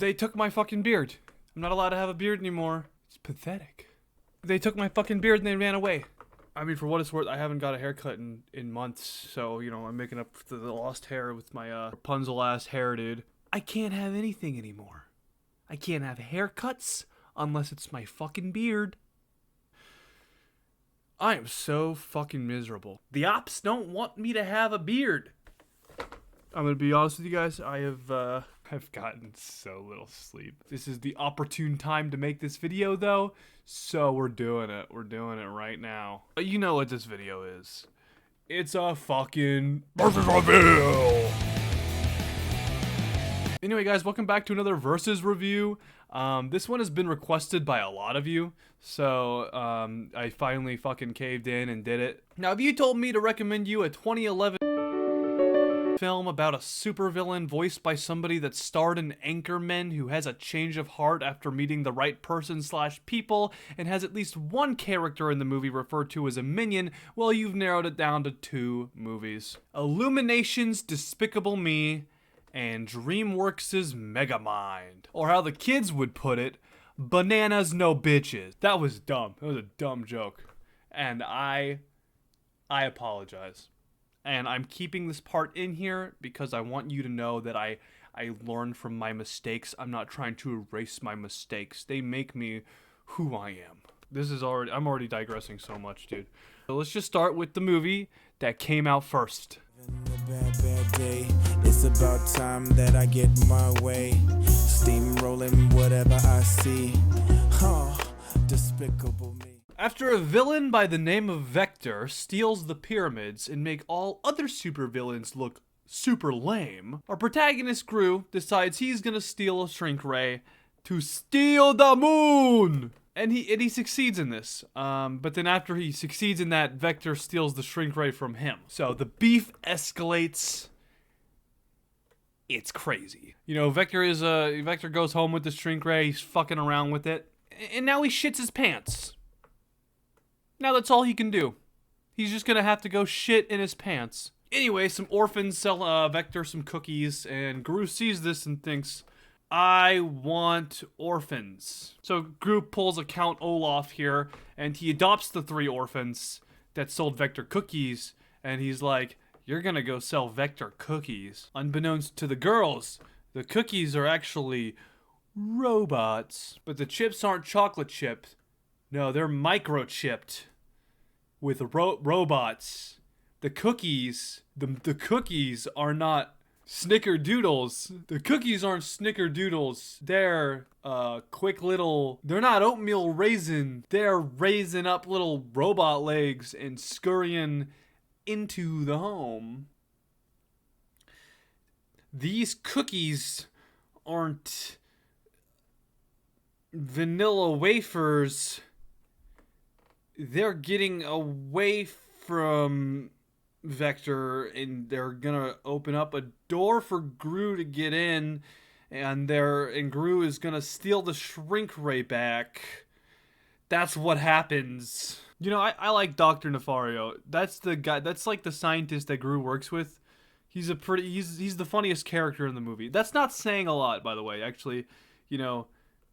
They took my fucking beard. I'm not allowed to have a beard anymore. It's pathetic. They took my fucking beard and they ran away. I mean, for what it's worth, I haven't got a haircut in months, so, you know, I'm making up for the lost hair with my Rapunzel-ass hair, dude. I can't have anything anymore. I can't have haircuts unless it's my fucking beard. I am so fucking miserable. The ops don't want me to have a beard. I'm gonna be honest with you guys, I've gotten so little sleep. This is the opportune time to make this video though, so we're doing it. We're doing it right now. You know what this video is. It's a fucking versus review. Anyway guys, welcome back to another versus review. This one has been requested by a lot of you, so I finally fucking caved in and did it. Now if you told me to recommend you a 2011 film about a supervillain voiced by somebody that starred in Anchorman who has a change of heart after meeting the right person / people and has at least one character in the movie referred to as a minion, well, you've narrowed it down to 2 movies. Illumination's Despicable Me and DreamWorks' Megamind. Or how the kids would put it, bananas no bitches. That was dumb. That was a dumb joke. And I apologize. And I'm keeping this part in here because I want you to know that I learned from my mistakes. I'm not trying to erase my mistakes. They make me who I am. I'm already digressing so much, dude. So let's just start with the movie that came out first. Bad day. It's about time that I get my way. Steamrolling whatever I see. Despicable Me. After a villain by the name of Vector steals the pyramids and make all other supervillains look super lame, our protagonist Gru decides he's gonna steal a shrink ray to steal the moon! And he succeeds in this, but then after he succeeds in that, Vector steals the shrink ray from him. So the beef escalates. It's crazy. You know, Vector goes home with the shrink ray, he's fucking around with it, and now he shits his pants. Now that's all he can do. He's just gonna have to go shit in his pants. Anyway, some orphans sell Vector some cookies, and Gru sees this and thinks, I want orphans. So Gru pulls a Count Olaf here, and he adopts the 3 orphans that sold Vector cookies, and he's like, you're gonna go sell Vector cookies. Unbeknownst to the girls, the cookies are actually robots. But the chips aren't chocolate chipped. No, they're microchipped with robots. The cookies are not snickerdoodles. The cookies aren't snickerdoodles. They're quick little, they're not oatmeal raisin. They're raising up little robot legs and scurrying into the home. These cookies aren't vanilla wafers. They're getting away from Vector, and they're gonna open up a door for Gru to get in, and Gru is gonna steal the shrink ray back. That's what happens. You know, I like Dr. Nefario. That's the guy. That's like the scientist that Gru works with. He's the funniest character in the movie. That's not saying a lot, by the way. Actually, you know,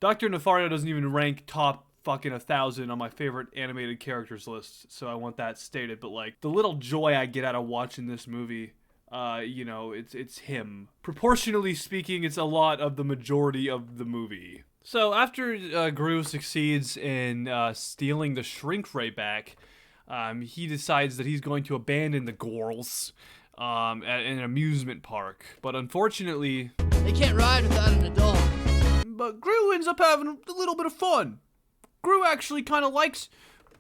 Dr. Nefario doesn't even rank top fucking 1,000 on my favorite animated characters list, so I want that stated. But like, the little joy I get out of watching this movie, you know, it's him. Proportionally speaking, it's a lot of the majority of the movie. So after Gru succeeds in stealing the shrink ray back, he decides that he's going to abandon the girls at an amusement park. But unfortunately, they can't ride without an adult. But Gru ends up having a little bit of fun. Gru actually kind of likes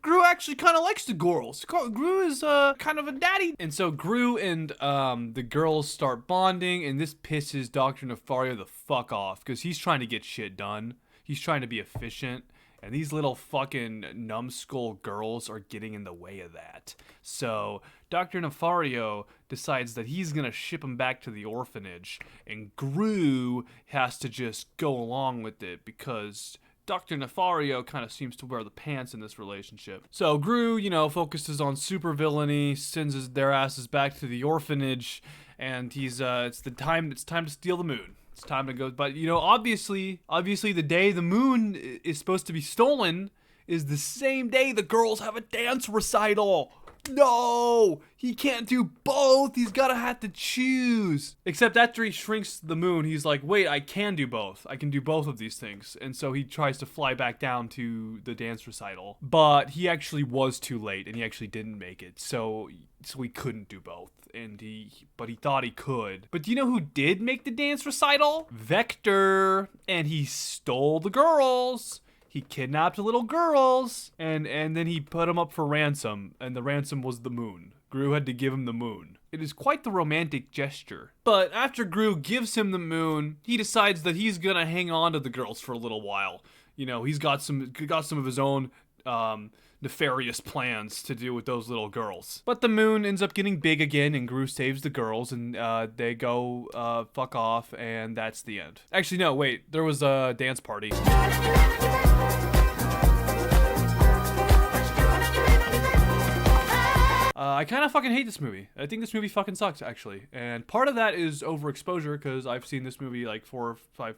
the girls. Gru is kind of a daddy. And so Gru and the girls start bonding, and this pisses Dr. Nefario the fuck off because he's trying to get shit done. He's trying to be efficient, and these little fucking numbskull girls are getting in the way of that. So Dr. Nefario decides that he's gonna ship him back to the orphanage, and Gru has to just go along with it because Dr. Nefario kind of seems to wear the pants in this relationship. So Gru, you know, focuses on supervillainy, sends their asses back to the orphanage, and it's time to steal the moon. It's time to go. But, you know, obviously the day the moon is supposed to be stolen is the same day the girls have a dance recital. No, he can't do both. He's gotta have to choose. Except after he shrinks the moon, he's like, wait, I can do both. I can do both of these things. And so he tries to fly back down to the dance recital. But he actually was too late, and he actually didn't make it. So he couldn't do both. But he thought he could. But do you know who did make the dance recital? Vector. And he stole the girls. He kidnapped little girls, and then he put them up for ransom, and the ransom was the moon. Gru had to give him the moon. It is quite the romantic gesture. But after Gru gives him the moon, he decides that he's gonna hang on to the girls for a little while. You know, he's got some of his own nefarious plans to do with those little girls. But the moon ends up getting big again, and Gru saves the girls, and they go fuck off, and that's the end. Actually, no, wait. There was a dance party. I kind of fucking hate this movie. I think this movie fucking sucks, actually. And part of that is overexposure, because I've seen this movie like 4 times.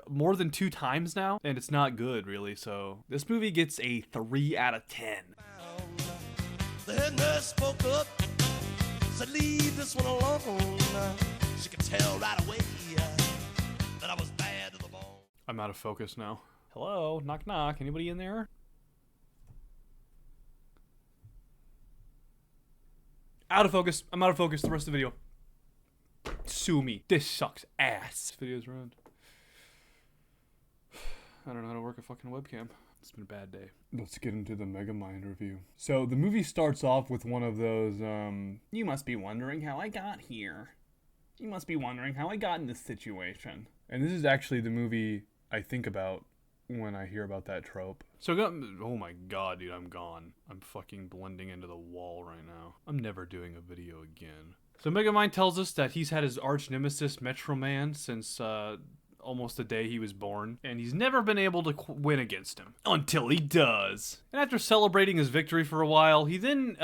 More than 2 times now, and it's not good, really. So this movie gets a 3 out of 10. The head nurse spoke up, said leave this one alone. She could tell right away that I was bad to the bone. I'm out of focus now. Hello, knock knock. Anybody in there? Out of focus. I'm out of focus. The rest of the video. Sue me. This sucks ass. This video's ruined. I don't know how to work a fucking webcam. It's been a bad day. Let's get into the Megamind review. So the movie starts off with one of those, you must be wondering how I got here. You must be wondering how I got in this situation. And this is actually the movie I think about when I hear about that trope. So, oh my god, dude, I'm gone. I'm fucking blending into the wall right now. I'm never doing a video again. So Megamind tells us that he's had his arch nemesis Metro Man since, almost the day he was born, and he's never been able to win against him until he does. And after celebrating his victory for a while, he then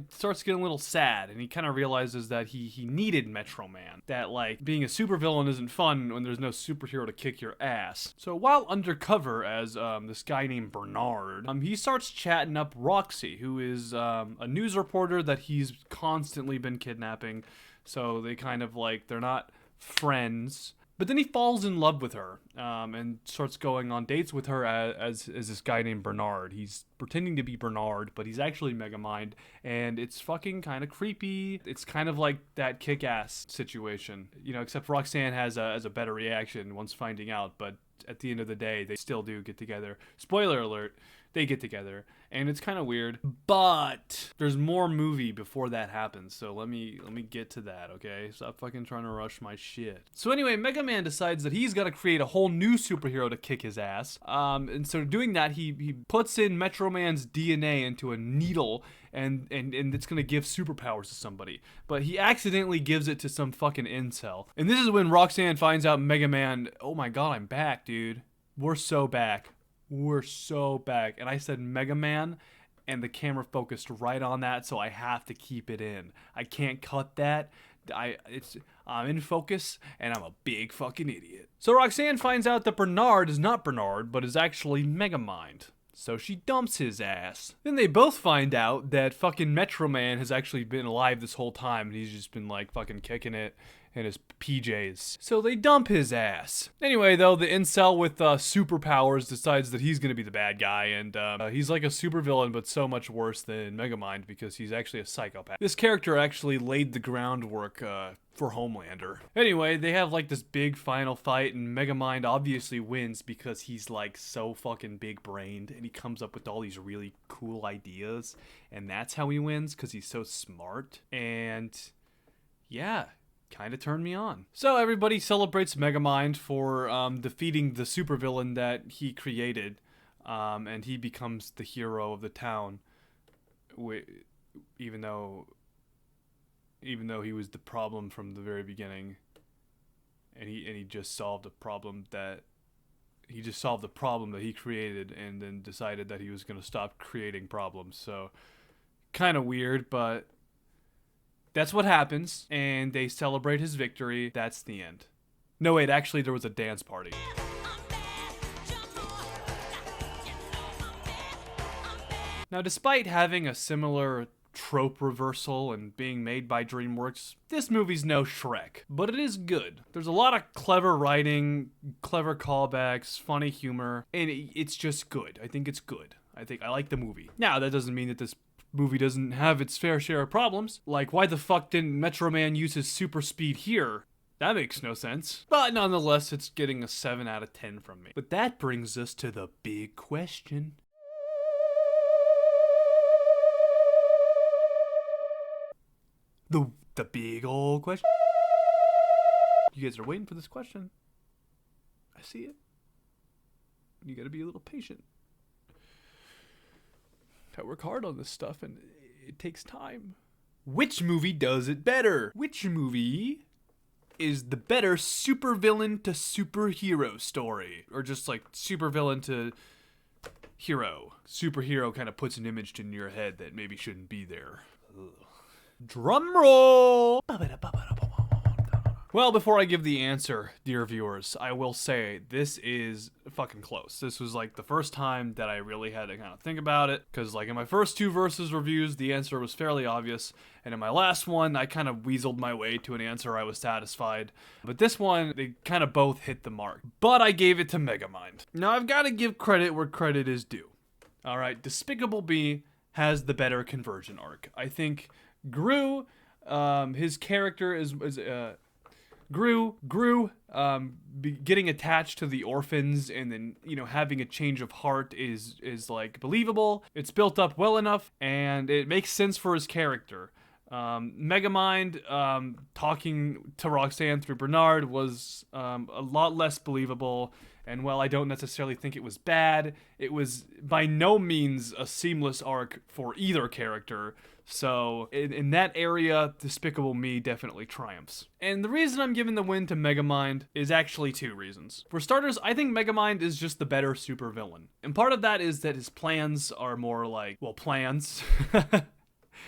starts getting a little sad, and he kind of realizes that he needed Metro Man. That, like, being a supervillain isn't fun when there's no superhero to kick your ass. So while undercover as this guy named Bernard, he starts chatting up Roxy, who is a news reporter that he's constantly been kidnapping. So they kind of, like, they're not friends. But then he falls in love with her and starts going on dates with her as this guy named Bernard. He's pretending to be Bernard, but he's actually Megamind, and it's fucking kind of creepy. It's kind of like that Kick-Ass situation, you know, except Roxanne has a better reaction once finding out, but at the end of the day, they still do get together. Spoiler alert, they get together, and it's kind of weird, but there's more movie before that happens, so let me get to that, okay? Stop fucking trying to rush my shit. So anyway, Mega Man decides that he's got to create a whole new superhero to kick his ass, and so doing that, he puts in Metro Man's DNA into a needle, and it's gonna give superpowers to somebody. But he accidentally gives it to some fucking incel. And this is when Roxanne finds out Mega Man, oh my god, I'm back, dude. We're so back. We're so back. And I said Mega Man, and the camera focused right on that, so I have to keep it in. I can't cut that. I'm in focus, and I'm a big fucking idiot. So Roxanne finds out that Bernard is not Bernard, but is actually Megamind. So she dumps his ass. Then they both find out that fucking Metro Man has actually been alive this whole time, and he's just been like fucking kicking it in his PJs. So they dump his ass. Anyway, though, the incel with superpowers decides that he's gonna be the bad guy, and he's like a supervillain, but so much worse than Megamind because he's actually a psychopath. This character actually laid the groundwork for Homelander. Anyway, they have like this big final fight, and Megamind obviously wins because he's like so fucking big-brained, and he comes up with all these really cool ideas, and that's how he wins, because he's so smart. And yeah, kind of turned me on. So everybody celebrates Megamind for defeating the supervillain that he created, and he becomes the hero of the town, even though he was the problem from the very beginning, and he just solved a problem that he created, and then decided that he was going to stop creating problems. So kind of weird, but That's what happens, and they celebrate his victory. That's the end. No, wait, actually, there was a dance party. Now, despite having a similar trope reversal and being made by DreamWorks, this movie's no Shrek, but it is good. There's a lot of clever writing, clever callbacks, funny humor, and it's just good. I think it's good. I like the movie. Now, that doesn't mean that this movie doesn't have its fair share of problems. Like, why the fuck didn't Metro Man use his super speed here? That makes no sense. But nonetheless, it's getting a 7 out of 10 from me. But that brings us to the big question. The big old question. You guys are waiting for this question. I see it. You gotta be a little patient. I work hard on this stuff and it takes time. Which movie does it better? Which movie is the better supervillain to superhero story? Or just like supervillain to hero? Superhero kind of puts an image in your head that maybe shouldn't be there. Ugh. Drum roll! Well, before I give the answer, dear viewers, I will say this is fucking close. This was like the first time that I really had to kind of think about it, because like in my first 2 versus reviews, the answer was fairly obvious, and in my last one, I kind of weaseled my way to an answer I was satisfied. But this one, they kind of both hit the mark. But I gave it to Megamind. Now, I've got to give credit where credit is due. Alright, Despicable Me has the better conversion arc. I think Gru, his character is Gru, getting attached to the orphans and then, you know, having a change of heart is like believable. It's built up well enough and it makes sense for his character. Megamind, talking to Roxanne through Bernard was a lot less believable. And while I don't necessarily think it was bad, it was by no means a seamless arc for either character. So in that area, Despicable Me definitely triumphs. And the reason I'm giving the win to Megamind is actually 2 reasons. For starters, I think Megamind is just the better supervillain. And part of that is that his plans are more like, well, plans.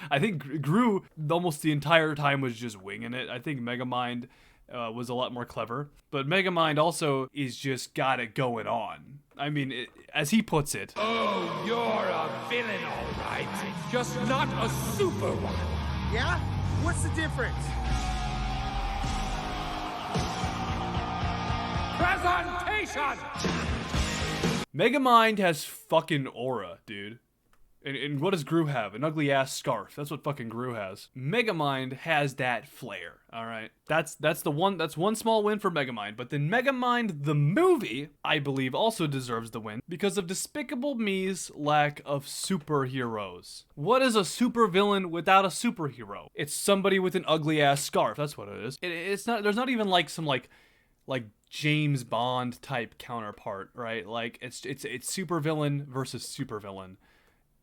I think Gru almost the entire time was just winging it. I think Megamind was a lot more clever. But Megamind also is just got it going on. I mean, as he puts it... Oh, you're a villain, all right. Just not a super one. Yeah? What's the difference? Presentation! Megamind has fucking aura, dude. And what does Gru have? An ugly ass scarf. That's what fucking Gru has. Megamind has that flair. All right, that's one small win for Megamind. But then Megamind the movie, I believe, also deserves the win because of Despicable Me's lack of superheroes. What is a supervillain without a superhero? It's somebody with an ugly ass scarf. That's what it is. It's not. There's not even like some like James Bond type counterpart, right? Like it's supervillain versus supervillain.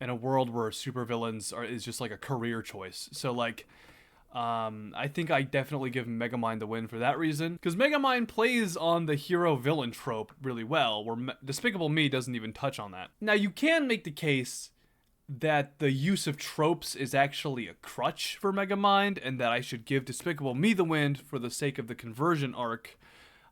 In a world where supervillains is just like a career choice. So like, I think I definitely give Megamind the win for that reason. Because Megamind plays on the hero-villain trope really well, where Despicable Me doesn't even touch on that. Now, you can make the case that the use of tropes is actually a crutch for Megamind, and that I should give Despicable Me the win for the sake of the conversion arc.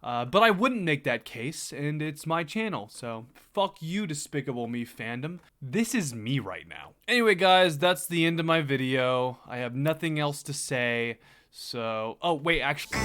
But I wouldn't make that case, and it's my channel, so fuck you, Despicable Me fandom. This is me right now. Anyway, guys, that's the end of my video. I have nothing else to say, so... Oh, wait, actually...